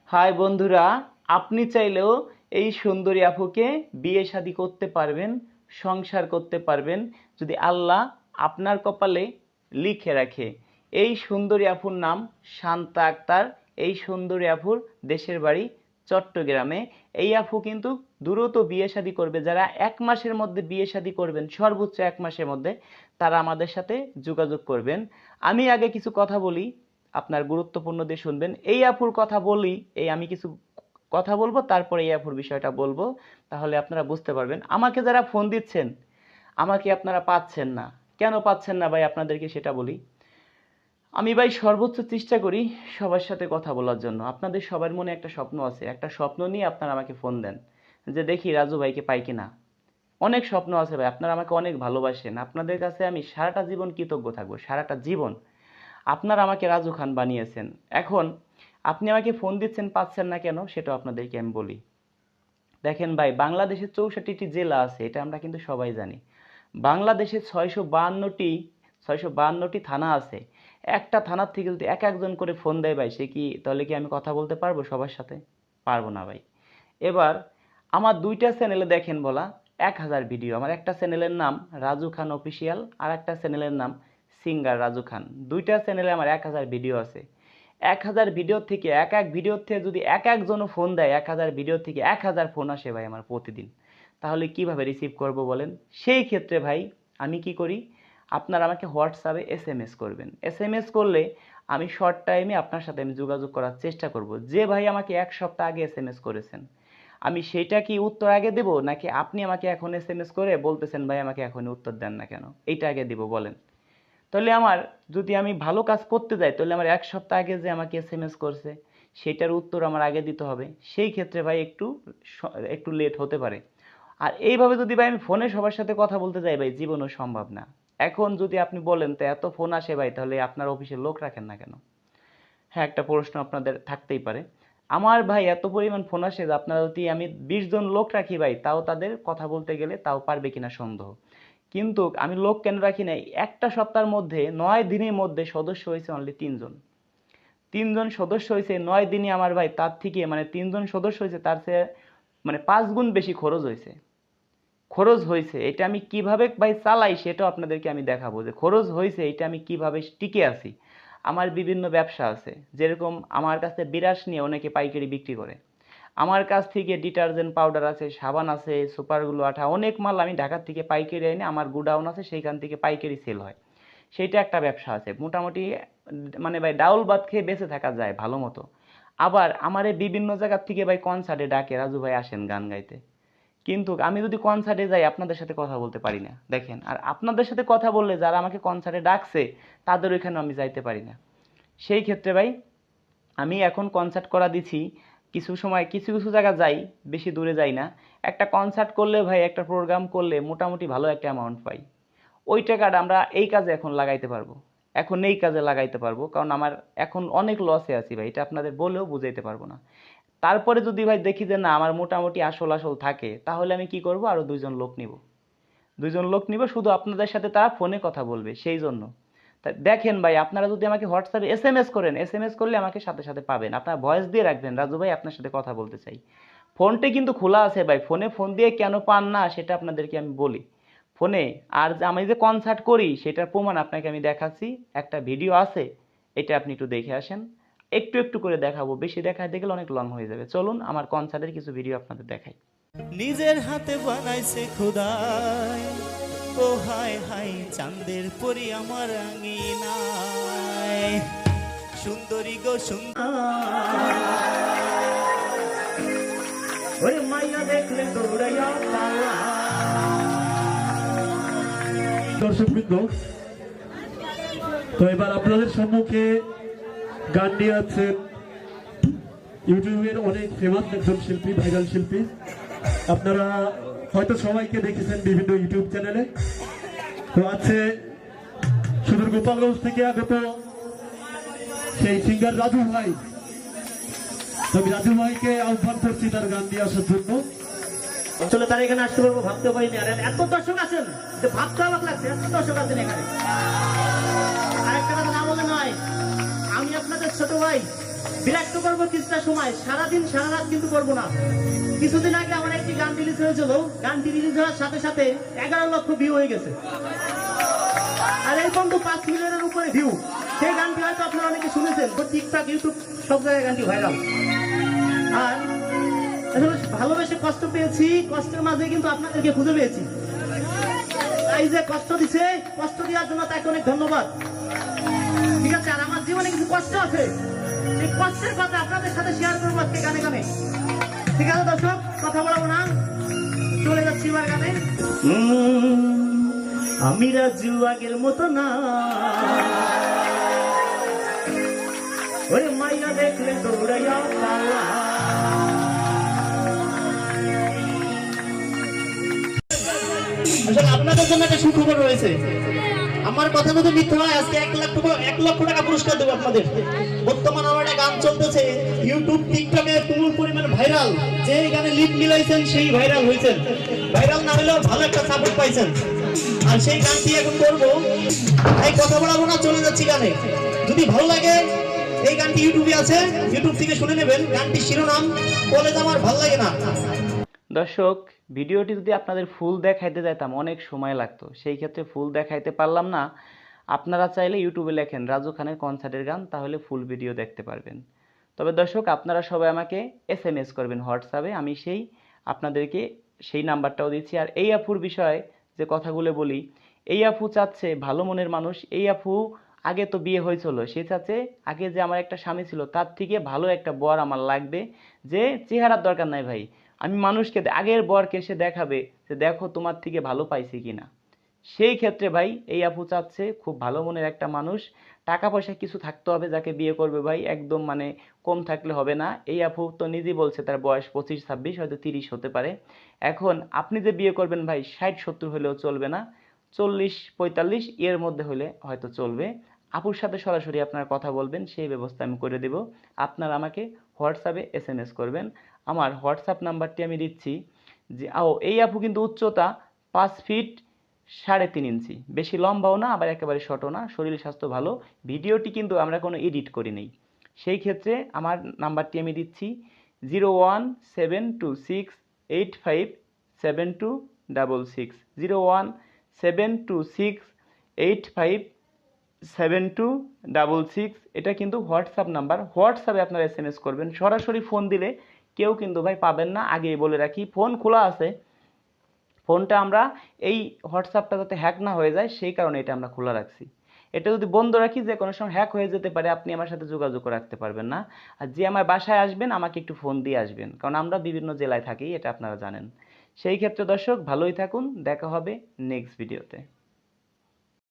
High বন্ধুরা, আপনি চাইলেও এই সুন্দরী আপুকে বিয়ে শাদী করতে পারবেন, সংসার করতে পারবেন যদি আল্লাহ আপনার কপালে লিখে রাখে। এই সুন্দরী আপুর নাম শান্তা আক্তার। এই সুন্দরী আপুর দেশের বাড়ি চট্টগ্রামে। এই আপু কিন্তু দ্রুত বিয়ে শাদী করবে। যারা 1 মাসের মধ্যে বিয়ে শাদী করবেন, সর্বোচ্চ 1 মাসের মধ্যে, তারা আমাদের সাথে যোগাযোগ করবেন। আমি আগে কিছু কথা বলি, আপনার গুরুত্বপূর্ণ দিয়ে শুনবেন। এই আপুর কথা বলি, আমি কিছু কথা বলবো, তারপরে এই আপুর বিষয়টা বলবো, তাহলে আপনারা বুঝতে পারবেন। আমাকে যারা ফোন দিচ্ছেন, আমাকে আপনারা পাচ্ছেন না, কেন পাচ্ছেন না ভাই আপনাদেরকে সেটা বলি। আমি ভাই সর্বোচ্চ চেষ্টা করি সবার সাথে কথা বলার জন্য। আপনাদের সবার মনে একটা স্বপ্ন আছে, একটা স্বপ্ন নিয়ে আপনারা আমাকে ফোন দেন যে দেখি রাজু ভাইকে পাই কিনা। অনেক স্বপ্ন আছে ভাই, আপনারা আমাকে অনেক ভালোবাসেন। আপনাদের কাছে আমি সারাটা জীবন কৃতজ্ঞ থাকবো, সারাটা জীবন। আপনারা আমাকে রাজু খান বানিয়েছেন। এখন আপনি আমাকে ফোন দিচ্ছেন, পাচ্ছেন না কেন সেটাও আপনাদেরকে আমি বলি। দেখেন ভাই, বাংলাদেশে 64টি জেলা আছে, এটা আমরা কিন্তু সবাই জানি। বাংলাদেশে 652টি থানা আছে। একটা থানার থেকে যদি একজন করে ফোন দেয় ভাই, তাহলে কি আমি কথা বলতে পারবো সবার সাথে? পারবো না ভাই। এবার আমার 2টা চ্যানেলে দেখেন বলা 1000 ভিডিও। আমার একটা চ্যানেলের নাম রাজু খান অফিসিয়াল, আর একটা চ্যানেলের নাম সিঙ্গার রাজু খান। 2টা চ্যানেলে আমার 1000 ভিডিও আছে। 1000 ভিডিও থেকে এক ভিডিও থেকে যদি একজনও ফোন দেয়, 1000 ভিডিও থেকে 1000 ফোন আসে ভাই আমার প্রতিদিন, তাহলে কিভাবে রিসিভ করব বলেন? সেই ক্ষেত্রে ভাই আমি কি করি, আপনারা আমাকে হোয়াটসঅ্যাপে এসএমএস করবেন। এসএমএস করলে আমি শর্ট টাইমে আপনার সাথে আমি যোগাযোগ করার চেষ্টা করব। যে ভাই আমাকে 1 সপ্তাহ আগে এসএমএস করেছেন, আমি সেইটা কি উত্তর আগে দেব, নাকি আপনি আমাকে এখন এসএমএস করে বলতেছেন ভাই আমাকে এখনই উত্তর দেন না কেন, এইটা আগে দিব বলেন? তাহলে আমার, যদি আমি ভালো কাজ করতে যাই, তাহলে আমার 1 সপ্তাহ আগে যে আমাকে এসএমএস করছে সেটার উত্তর আমার আগে দিতে হবে। সেই ক্ষেত্রে ভাই একটু লেট হতে পারে। আর এইভাবে যদি ভাই আমি ফোনে সবার সাথে কথা বলতে যাই ভাই, জীবনও সম্ভব না। এখন যদি আপনি বলেন তো এত ফোন আসে ভাই, তাহলে আপনার অফিসে লোক রাখেন না কেন? হ্যাঁ, একটা প্রশ্ন আপনাদের থাকতেই পারে। আমার ভাই এত পরিমাণ ফোন আসে যে আপনারা যদি আমি 20 জন লোক রাখি ভাই, তাও তাদের কথা বলতে গেলে তাও পারবে কিনা সন্দেহ। কিন্তু আমি লোক কেন রাখি নাই, একটা সপ্তাহের মধ্যে 9 দিনের মধ্যে সদস্য হয়েছে অনলি 3 জন। 3 জন সদস্য হয়েছে 9 দিনে আমার ভাই, তার থেকে মানে 3 জন সদস্য হয়েছে, তার চেয়ে মানে 5 গুণ বেশি খরচ হয়েছে। এটা আমি কিভাবে ভাই চালাই সেটাও আপনাদেরকে আমি দেখাবো, যে খরচ হয়েছে এটা আমি কিভাবে টিকে আছি। আমার বিভিন্ন ব্যবসা আছে, যেরকম আমার কাছে বিরাস নিয়ে অনেকে পাইকারি বিক্রি করে। আমার কাছ থেকে ডিটারজেন্ট পাউডার আছে, সাবান আছে, সুপারগুলো আঠা, অনেক মাল আমি ঢাকার থেকে পাইকারি এনে আমার গুডাউন আছে, সেইখান থেকে পাইকারি সেল হয়। সেইটা একটা ব্যবসা আছে মোটামুটি। মানে ভাই ডাউল ভাত খেয়ে বেঁচে থাকা যায় ভালো মতো। আবার আমার এই বিভিন্ন জায়গার থেকে ভাই কনসার্টে ডাকে, রাজু ভাই আসেন গান গাইতে। কিন্তু আমি যদি কনসার্টে যাই, আপনাদের সাথে কথা বলতে পারি না দেখেন। আর আপনাদের সাথে কথা বললে যারা আমাকে কনসার্টে ডাকছে, তাদের ওইখানে আমি যাইতে পারি না। সেই ক্ষেত্রে ভাই আমি এখন কনসার্ট করা দিছি, কিছু সময় কিছু কিছু জায়গা যাই, বেশি দূরে যাই না। একটা কনসার্ট করলে ভাই, একটা প্রোগ্রাম করলে মোটামুটি ভালো একটা অ্যামাউন্ট পাই। ওই টাকাটা আমরা এই কাজে এখন লাগাইতে পারবো, এখন এই কাজে লাগাইতে পারবো, কারণ আমার এখন অনেক লসে আছি ভাই, এটা আপনাদের বলেও বুঝাইতে পারবো না। তারপরে যদি ভাই দেখি যে না আমার মোটামুটি আসল আসল থাকে, তাহলে আমি কি করব, আরো 2 জন লোক নিব। 2 জন লোক নিব, শুধু আপনাদের সাথে তারা ফোনে কথা বলবে সেই জন্য। তা দেখেন ভাই, আপনারা যদি আমাকে হোয়াটসঅ্যাপে এসএমএস করেন, এসএমএস করলে আমাকে সাথে সাথে পাবেন। আপনারা ভয়েস দিয়ে রাখবেন রাজু ভাই আপনার সাথে কথা বলতে চাই। ফোনটা কিন্তু খোলা আছে ভাই, ফোনে ফোন দিয়ে কেন পান না সেটা আপনাদেরকে আমি বলি। ফোনে, আর আমি যে কনসার্ট করি সেটার প্রমাণ আপনাকে আমি দেখাচ্ছি, একটা ভিডিও আছে, এটা আপনি একটু দেখে আসেন। একটু একটু করে দেখাবো, বেশি দেখাতে গেলে অনেক লং হয়ে যাবে। চলুন আমার কনসার্টের কিছু ভিডিও আপনাদের দেখাই। নিজের হাতে বানাইছে খোদাই, ও হায় হায় চাঁদের পরি আমার আঙিনায়, সুন্দরী গো সুন্দরী মাইয়া দেখলে দৌড়াইয়া দর্শকবৃন্দ, তো এবার আপনাদের সম্মুখে গান নিয়ে আছেন ইউটিউবের অনেক ফেমাস একজন শিল্পী, ভাইরাল শিল্পী। আপনারা হয়তো সবাইকে দেখেছেন বিভিন্ন ইউটিউব চ্যানেলে। তো আছে সুদূর গোপালগঞ্জ থেকে আগত সেই সিঙ্গার রাজু ভাই। তো আমি রাজু ভাইকে আহ্বান করছি তার গান দিয়ে আসার জন্য। আসলে তারা এখানে আসতে পারবো ভাবতে পারিনি, আর এত দর্শক আছেন যে ভাবতে অবাক লাগছে, এত দর্শক আছেন এখানে। আরেকটা কথা না বলে নয়, আমি আপনাদের ছোট ভাই বিরক্ত করবো কিছুটা সময়, সারাদিন সারা রাত কিন্তু করবো না। কিছুদিন আগে আমার একটি গান রিলিজ হয়েছিল, গানটি রিলিজ হওয়ার সাথে সাথে 11 লক্ষ ভিউ হয়ে গেছে, আর এই পর্যন্ত 5 মিলিয়নের উপরে ভিউ। সেই গানটি হয়তো আপনারা অনেকে শুনেছেন, টিকটক, ইউটিউব সব জায়গায় গানটি ভাইরাল। আর আসলে ভালোবেসে কষ্ট পেয়েছি, কষ্টের মাঝে কিন্তু আপনাদেরকে খুঁজে পেয়েছি। তাই যে কষ্ট দিছে, কষ্ট দেওয়ার জন্য তাকে অনেক ধন্যবাদ। ঠিক আছে, আর আমার জীবনে কিছু কষ্ট আছে, সেই কষ্টের কথা আপনাদের সাথে শেয়ার করবো আজকে গানে গানে। ঠিক আছে দর্শক, কথা বলবো না, চলে যাচ্ছি এবার গানে। আমি রাজু আগের মতো না, ওরে মাইয়া দেখলে দৌড়াইয়া পালা। আসলে আপনাদের জন্য একটা সুখবর রয়েছে, আমার কথা মতো মিথ্যা হয়, আজকে 1 লক্ষ টাকা পুরস্কার দেবো আপনাদের। বর্তমান আমার একটা গান চলতেছে ইউটিউব, টিকটকে তুমুল পরিমাণ ভাইরাল। যে গানে লিপ মিলাইছেন সেই ভাইরাল হয়েছেন, ভাইরাল না হলেও ভালো একটা সাপোর্ট পাইছেন। আর সেই গানটি এখন করবো, এই কথা বলাবো না, চলে যাচ্ছি গানে। যদি ভালো লাগে, এই গানটি ইউটিউবে আছে, ইউটিউব থেকে শুনে নেবেন। গানটির শিরোনাম কলেজ আমার ভাল লাগে না। দর্শক, ভিডিওটি যদি আপনাদের ফুল দেখাইতে যাইতাম অনেক সময় লাগতো, সেই ক্ষেত্রে ফুল দেখাইতে পারলাম না। আপনারা চাইলে ইউটিউবে লেখেন রাজু খানের কনসার্টের গান, তাহলে ফুল ভিডিও দেখতে পারবেন। তবে দর্শক, আপনারা সবাই আমাকে SMS করবেন হোয়াটসঅ্যাপে, আমি আপনাদেরকে সেই নাম্বারটাও দিচ্ছি। আর এই আপুর বিষয়ে যে কথাগুলো বলি, এই আপু চাচ্ছে, ভালো মনের মানুষ, এই আপু আগে তো বিয়ে হয়েছিল, সে চাচ্ছে আগে যে আমার একটা স্বামী ছিল তার থেকে ভালো একটা বর আমার লাগবে, যে চেহারার দরকার নাই ভাই, আমি মানুষকে আগের বরকে সে দেখাবে যে দেখো তোমার থেকে ভালো পাইছি কিনা। সেই ক্ষেত্রে ভাই এই আপু চাচ্ছে, খুব ভালো মনের একটা মানুষ, টাকা পয়সা কিছু থাকতে হবে যাকে বিয়ে করবে ভাই, একদম মানে কম থাকলে হবে না। এই আপু তো নিজেই বলছে তার বয়স 25-26, হয়তো 30 হতে পারে। এখন আপনি যে বিয়ে করবেন ভাই, 60-70 হলেও চলবে না, 40-45 এর মধ্যে হলে হয়তো চলবে। আপুর সাথে সরাসরি আপনারা কথা বলবেন, সেই ব্যবস্থা আমি করে দেব। আপনারা আমাকে হোয়াটসঅ্যাপে SMS করবেন। আমার হোয়াটসঅ্যাপ নাম্বারটি আমি দিচ্ছি। যে এই আপু কিন্তু উচ্চতা 5 ফিট 3.5 ইঞ্চি, বেশি লম্বাও না আবার একেবারে শর্টও না, শরীর স্বাস্থ্য ভালো। ভিডিওটি কিন্তু আমরা কোনো এডিট করি নাই। সেই ক্ষেত্রে আমার নাম্বারটি আমি দিচ্ছি 01726857266, 01726857266। এটা কিন্তু হোয়াটসঅ্যাপ নাম্বার, হোয়াটসঅ্যাপে আপনারা SMS করবেন। সরাসরি ফোন দিলে কেউ কিন্তু ভাই পাবেন না, আগেই বলে রাখি। ফোন খোলা আছে, ফোনটা আমরা এই হোয়াটসঅ্যাপটা যাতে হ্যাক না হয়ে যায় সেই কারণে এটা আমরা খোলা রাখছি। এটা যদি বন্ধ রাখি, যে কোনো সময় হ্যাক হয়ে যেতে পারে, আপনি আমার সাথে যোগাযোগ রাখতে পারবেন না। আর যে আমার বাসায় আসবেন আমাকে একটু ফোন দিয়ে আসবেন, কারণ আমরা বিভিন্ন জেলায় থাকি, এটা আপনারা জানেন। সেই ক্ষেত্রে দর্শক, ভালোই থাকুন, দেখা হবে নেক্সট ভিডিওতে।